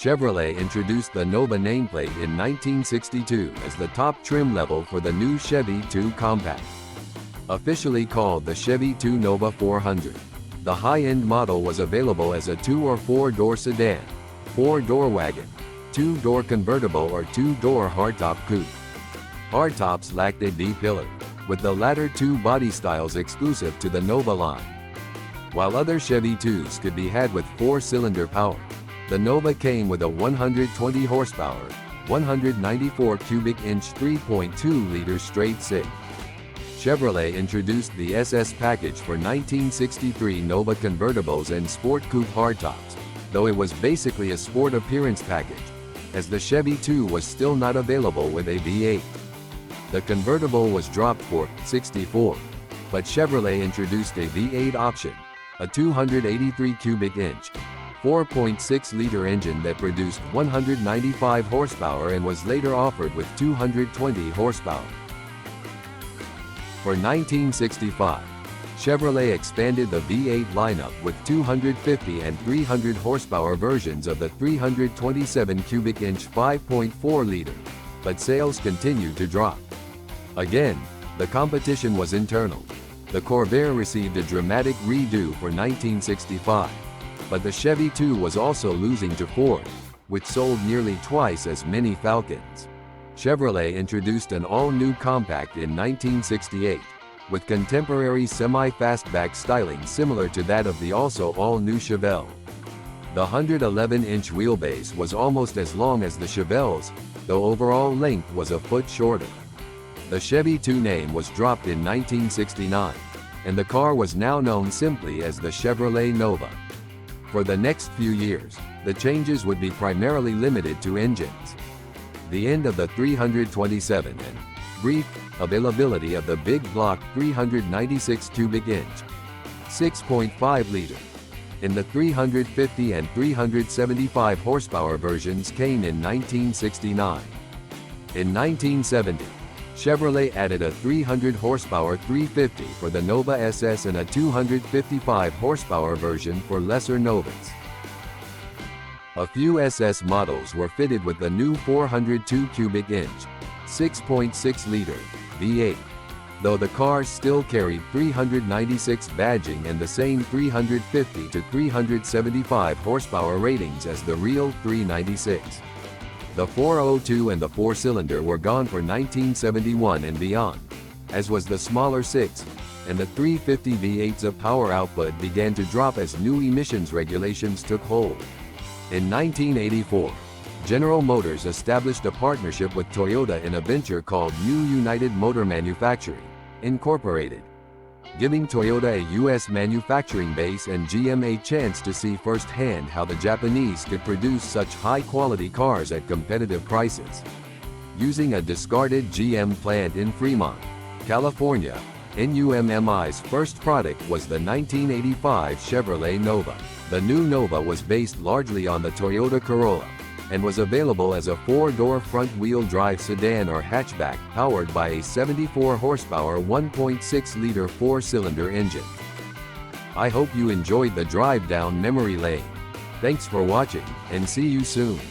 Chevrolet introduced the Nova nameplate in 1962 as the top trim level for the new Chevy 2 Compact. Officially called the Chevy 2 Nova 400, the high-end model was available as a 2- or 4-door sedan, 4-door wagon, 2-door convertible or 2-door hardtop coupe. Hardtops lacked a D-pillar, with the latter two body styles exclusive to the Nova line. While other Chevy 2s could be had with 4-cylinder power, the Nova came with a 120 horsepower, 194 cubic inch 3.2-liter straight-six. Chevrolet introduced the SS package for 1963 Nova convertibles and Sport Coupe hardtops, though it was basically a sport appearance package, as the Chevy 2 was still not available with a V8. The convertible was dropped for '64, but Chevrolet introduced a V8 option, a 283 cubic inch, 4.6-liter engine that produced 195 horsepower and was later offered with 220 horsepower. For 1965, Chevrolet expanded the V8 lineup with 250 and 300 horsepower versions of the 327 cubic inch 5.4-liter, but sales continued to drop. Again, the competition was internal. The Corvair received a dramatic redo for 1965, but the Chevy 2 was also losing to Ford, which sold nearly twice as many Falcons. Chevrolet introduced an all-new compact in 1968, with contemporary semi-fastback styling similar to that of the also all-new Chevelle. The 111-inch wheelbase was almost as long as the Chevelle's, though overall length was a foot shorter. The Chevy 2 name was dropped in 1969, and the car was now known simply as the Chevrolet Nova. For the next few years, the changes would be primarily limited to engines. The end of the 327 and brief availability of the big block 396 cubic inch, 6.5-liter, in the 350 and 375 horsepower versions came in 1969. In 1970, Chevrolet added a 300 horsepower 350 for the Nova SS and a 255 horsepower version for lesser Novas. A few SS models were fitted with the new 402 cubic inch, 6.6-liter V8, though the cars still carried 396 badging and the same 350 to 375 horsepower ratings as the real 396. The 402 and the 4-cylinder were gone for 1971 and beyond, as was the smaller 6, and the 350 V8's of power output began to drop as new emissions regulations took hold. In 1984, General Motors established a partnership with Toyota in a venture called New United Motor Manufacturing, Incorporated, giving Toyota a U.S. manufacturing base and GM a chance to see firsthand how the Japanese could produce such high-quality cars at competitive prices. Using a discarded GM plant in Fremont, California, NUMMI's first product was the 1985 Chevrolet Nova. The new Nova was based largely on the Toyota Corolla, and was available as a 4-door front-wheel drive sedan or hatchback powered by a 74 horsepower 1.6-liter 4-cylinder engine. I hope you enjoyed the drive down memory lane. Thanks for watching, and see you soon.